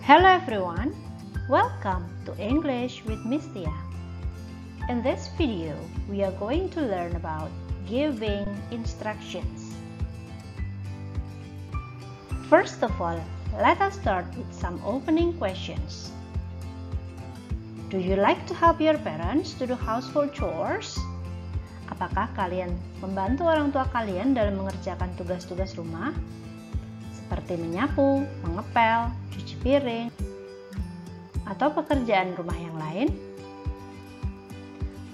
Hello everyone, welcome to English with Miss Tia. In this video, we are going to learn about giving instructions. First of all, let us start with some opening questions. Do you like to help your parents to do household chores? Apakah kalian membantu orang tua kalian dalam mengerjakan tugas-tugas rumah? Seperti menyapu, mengepel, cuci piring, atau pekerjaan rumah yang lain?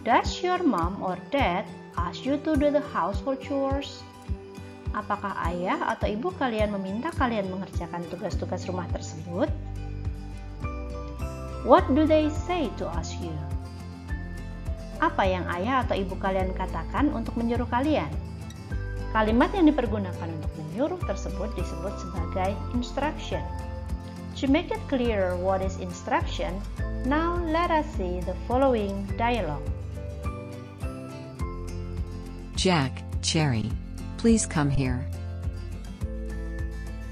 Does your mom or dad ask you to do the household chores? Apakah ayah atau ibu kalian meminta kalian mengerjakan tugas-tugas rumah tersebut? What do they say to ask you? Apa yang ayah atau ibu kalian katakan untuk menyuruh kalian? Kalimat yang dipergunakan untuk menyuruh tersebut disebut sebagai instruction. To make it clearer what is instruction, now let us see the following dialogue. Jack, Cherry, please come here.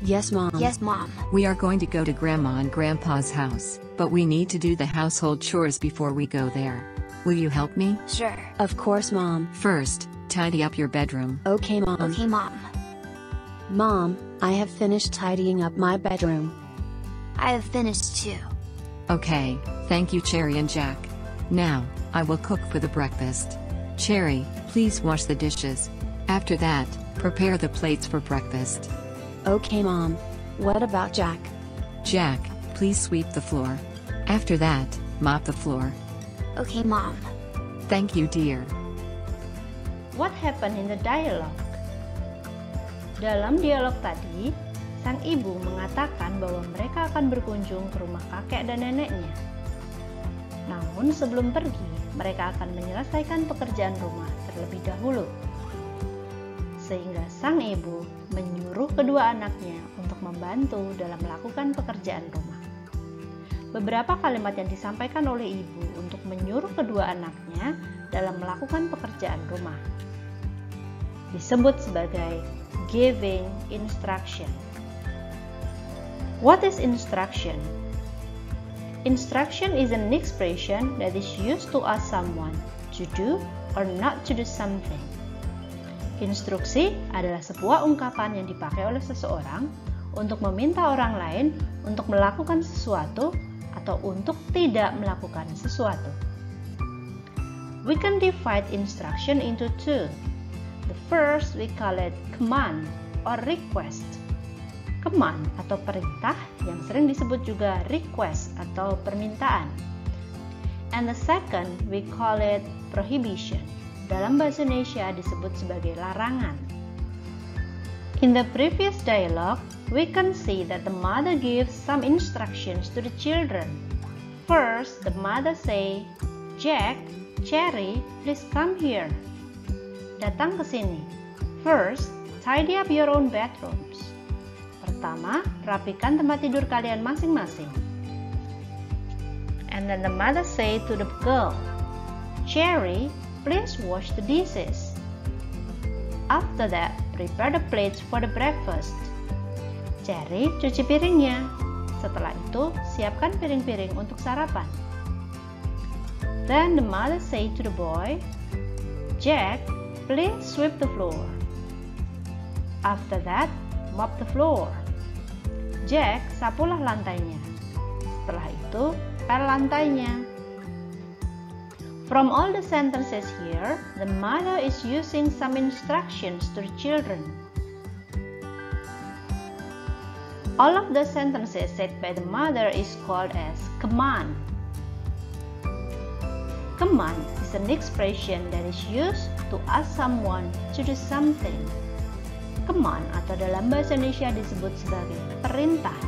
Yes, Mom. Yes, Mom. We are going to go to Grandma and Grandpa's house, but we need to do the household chores before we go there. Will you help me? Sure. Of course, Mom. First, tidy up your bedroom. Okay, Mom. Okay, Mom. Mom, I have finished tidying up my bedroom. I have finished too. Okay, thank you, Cherry and Jack. Now, I will cook for the breakfast. Cherry, please wash the dishes. After that, prepare the plates for breakfast. Okay, Mom. What about Jack? Jack, please sweep the floor. After that, mop the floor. Okay, Mom. Thank you, dear. What happened in the dialogue? Dalam dialog tadi, sang ibu mengatakan bahwa mereka akan berkunjung ke rumah kakek dan neneknya. Namun sebelum pergi, mereka akan menyelesaikan pekerjaan rumah terlebih dahulu. Sehingga sang ibu menyuruh kedua anaknya untuk membantu dalam melakukan pekerjaan rumah. Beberapa kalimat yang disampaikan oleh ibu untuk menyuruh kedua anaknya dalam melakukan pekerjaan rumah disebut sebagai giving instruction. What is instruction? Instruction is an expression that is used to ask someone to do or not to do something. Instruksi adalah sebuah ungkapan yang dipakai oleh seseorang untuk meminta orang lain untuk melakukan sesuatu atau untuk tidak melakukan sesuatu. We can divide instruction into two. The first we call it command or request. Command atau perintah yang sering disebut juga request atau permintaan. And the second we call it prohibition. Dalam bahasa Indonesia disebut sebagai larangan. In the previous dialogue, we can see that the mother gives some instructions to the children. First, the mother say, Jack, Cherry, please come here. Datang ke sini. First, tidy up your own bedrooms. Pertama, rapikan tempat tidur kalian masing-masing. And then the mother say to the girl, Cherry, please wash the dishes. After that, prepare the plates for the breakfast. Cherry, cuci piringnya. Setelah itu, siapkan piring-piring untuk sarapan. Then the mother say to the boy, Jack, please sweep the floor. After that, mop the floor. Jack, sapulah lantainya. Setelah itu, pel lantainya. From all the sentences here, the mother is using some instructions to the children. All of the sentences said by the mother is called as command. Command is an expression that is used to ask someone to do something. Command atau dalam bahasa Indonesia disebut sebagai perintah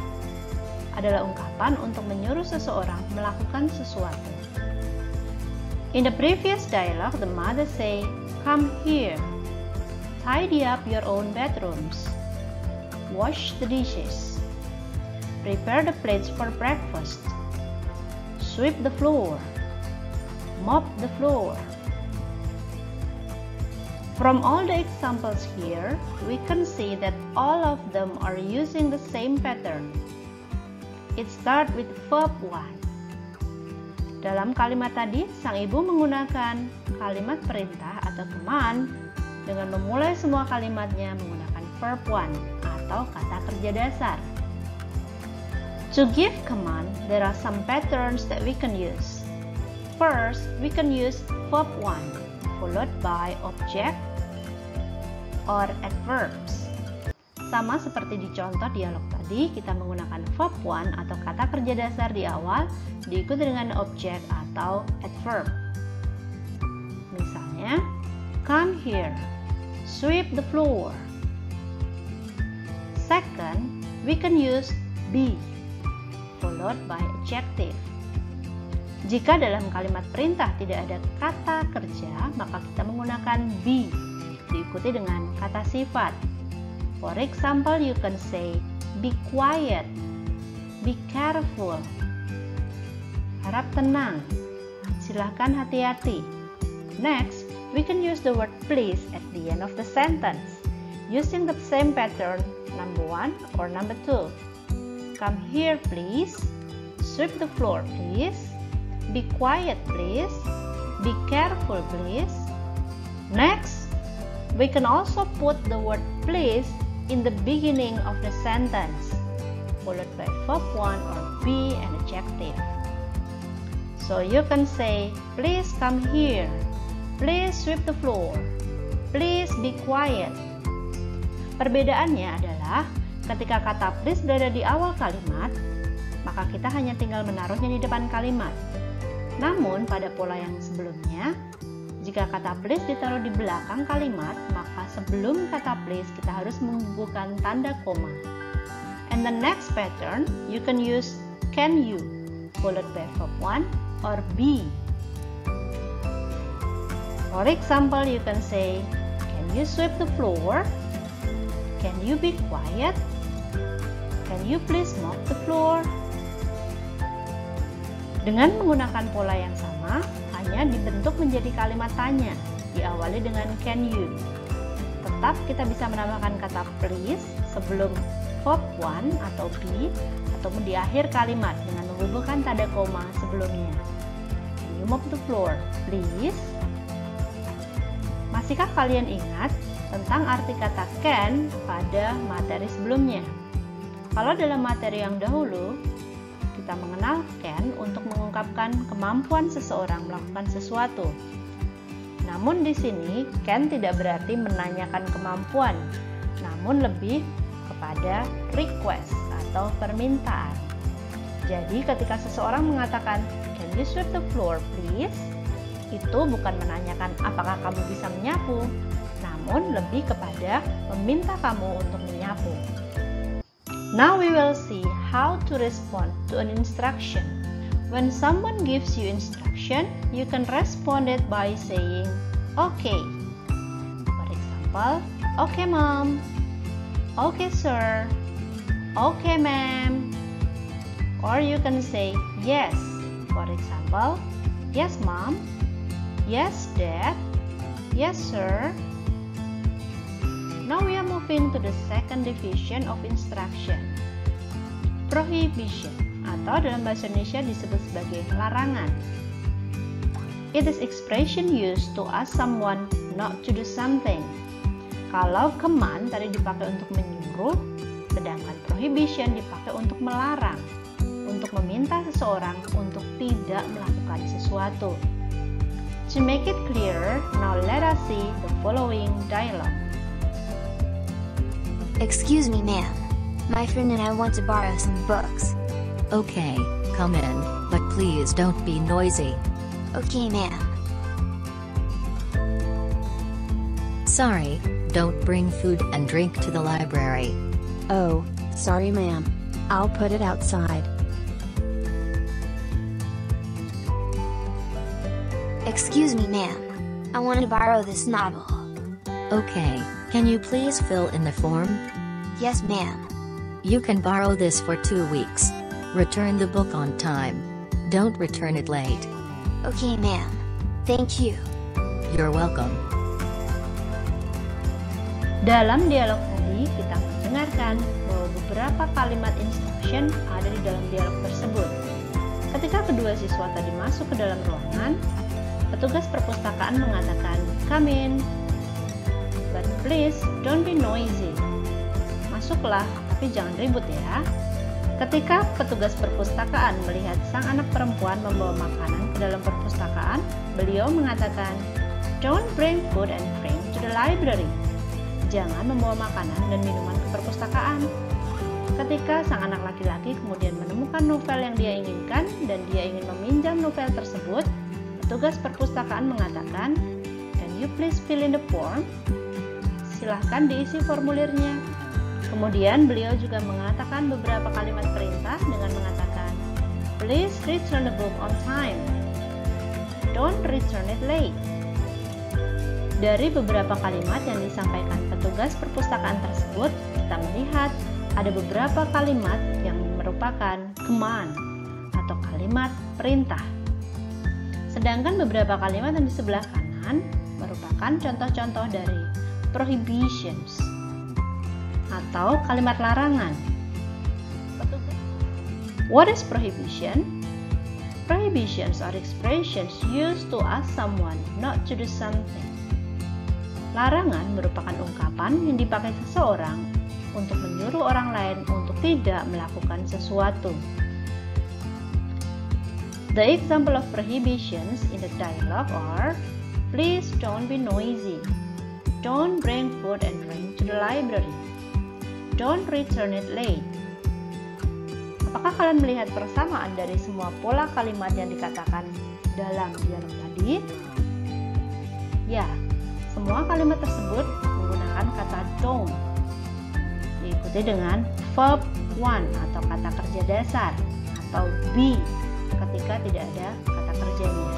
adalah ungkapan untuk menyuruh seseorang melakukan sesuatu. In the previous dialogue, the mother say, come here, tidy up your own bedrooms, wash the dishes, prepare the plates for breakfast, sweep the floor, mop the floor. From all the examples here, we can see that all of them are using the same pattern. It starts with verb 1. Dalam kalimat tadi, sang ibu menggunakan kalimat perintah atau command dengan memulai semua kalimatnya menggunakan verb 1 atau kata kerja dasar. To give command, there are some patterns that we can use. First, we can use verb 1 followed by object or adverbs. Sama seperti di contoh dialog tadi, kita menggunakan verb 1 atau kata kerja dasar di awal diikuti dengan objek atau adverb. Misalnya, come here, sweep the floor. Second, we can use be followed by adjective. Jika dalam kalimat perintah tidak ada kata kerja, maka kita menggunakan be diikuti dengan kata sifat. For example, you can say be quiet, be careful. Harap tenang, silakan hati-hati. Next, we can use the word please at the end of the sentence using the same pattern, number 1 or number 2. Come here please, sweep the floor please, be quiet please, be careful please. Next, we can also put the word please in the beginning of the sentence, followed by verb 1 or be an adjective. So you can say, please come here, please sweep the floor, please be quiet. Perbedaannya adalah ketika kata please berada di awal kalimat, maka kita hanya tinggal menaruhnya di depan kalimat. Namun pada pola yang sebelumnya, jika kata please ditaruh di belakang kalimat, maka sebelum kata please kita harus membubuhkan tanda koma. And the next pattern, you can use can you, followed by verb 1 or be. For example, you can say, can you sweep the floor? Can you be quiet? Can you please mop the floor? Dengan menggunakan pola yang sama, hanya dibentuk menjadi kalimat tanya, diawali dengan can you. Tetap kita bisa menambahkan kata please sebelum verb 1 atau be, ataupun di akhir kalimat dengan membubuhkan tanda koma sebelumnya. Can you mop the floor, please? Masihkah kalian ingat tentang arti kata can pada materi sebelumnya? Kalau dalam materi yang dahulu, kita mengenal can untuk mengungkapkan kemampuan seseorang melakukan sesuatu. Namun di sini can tidak berarti menanyakan kemampuan, namun lebih kepada request atau permintaan. Jadi ketika seseorang mengatakan can you sweep the floor please, itu bukan menanyakan apakah kamu bisa menyapu, namun lebih kepada meminta kamu untuk menyapu. Now we will see how to respond to an instruction. When someone gives you instruction, you can respond it by saying, okay. For example, okay mom, okay sir, okay ma'am. Or you can say yes. For example, yes mom, yes dad, yes sir. Now we are moving to the second division of instruction. Prohibition, atau dalam bahasa Indonesia disebut sebagai larangan. It is expression used to ask someone not to do something. Kalau command tadi dipakai untuk menyuruh, sedangkan prohibition dipakai untuk melarang, untuk meminta seseorang untuk tidak melakukan sesuatu. To make it clearer, now let us see the following dialogue. Excuse me, ma'am. My friend and I want to borrow some books. Okay, come in, but please don't be noisy. Okay, ma'am. Sorry, don't bring food and drink to the library. Oh, sorry ma'am. I'll put it outside. Excuse me, ma'am. I want to borrow this novel. Okay, can you please fill in the form? Yes, ma'am. You can borrow this for 2 weeks. Return the book on time. Don't return it late. Okay, ma'am. Thank you. You're welcome. Dalam dialog tadi, kita mendengar dengarkan bahwa beberapa kalimat instruction ada di dalam dialog tersebut. Ketika kedua siswa tadi masuk ke dalam ruangan, petugas perpustakaan mengatakan, "Come in, but please don't be noisy." Masuklah, tapi jangan ribut ya. Ketika petugas perpustakaan melihat sang anak perempuan membawa makanan ke dalam perpustakaan, beliau mengatakan, "Don't bring food and drink to the library." Jangan membawa makanan dan minuman ke perpustakaan. Ketika sang anak laki-laki kemudian menemukan novel yang dia inginkan dan dia ingin meminjam novel tersebut, petugas perpustakaan mengatakan, "Can you please fill in the form?" Silahkan diisi formulirnya. Kemudian beliau juga mengatakan beberapa kalimat perintah dengan mengatakan, "Please return the book on time. Don't return it late." Dari beberapa kalimat yang disampaikan petugas perpustakaan tersebut, kita melihat ada beberapa kalimat yang merupakan command atau kalimat perintah. Sedangkan beberapa kalimat yang di sebelah kanan merupakan contoh-contoh dari prohibitions atau kalimat larangan. What is prohibition? Prohibitions are expressions used to ask someone not to do something. Larangan merupakan ungkapan yang dipakai seseorang untuk menyuruh orang lain untuk tidak melakukan sesuatu. The example of prohibitions in the dialogue are, "Please don't be noisy. Don't bring food and drink to the library. Don't return it late." Apakah kalian melihat persamaan dari semua pola kalimat yang dikatakan dalam dialog tadi? Ya, semua kalimat tersebut menggunakan kata don't, diikuti dengan verb one atau kata kerja dasar, atau be ketika tidak ada kata kerjanya.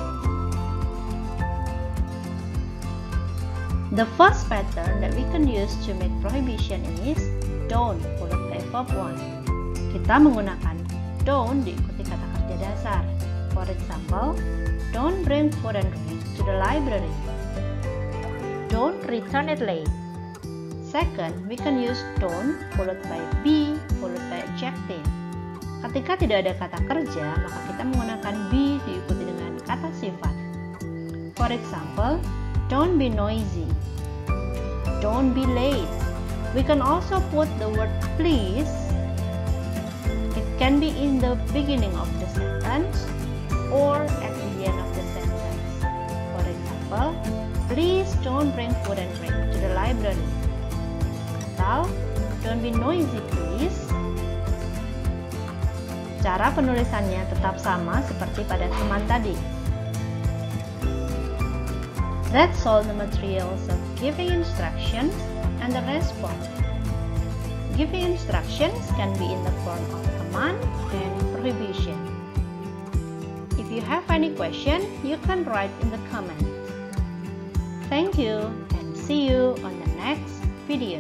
The first pattern that we can use to make prohibition is don't followed by verb one. Kita menggunakan don't diikuti kata kerja dasar. For example, don't bring food and drink to the library. Don't return it late. Second, we can use don't followed by be followed by adjective. Ketika tidak ada kata kerja, maka kita menggunakan be diikuti dengan kata sifat. For example, don't be noisy. Don't be late. We can also put the word please. It can be in the beginning of the sentence or at the end of the sentence. For example, please don't bring food and drink to the library. Atau, don't be noisy please. Cara penulisannya tetap sama seperti pada teman tadi. That's all the materials of giving instructions and the response. Giving instructions can be in the form of command and prohibition. If you have any question, you can write in the comments. Thank you and see you on the next video.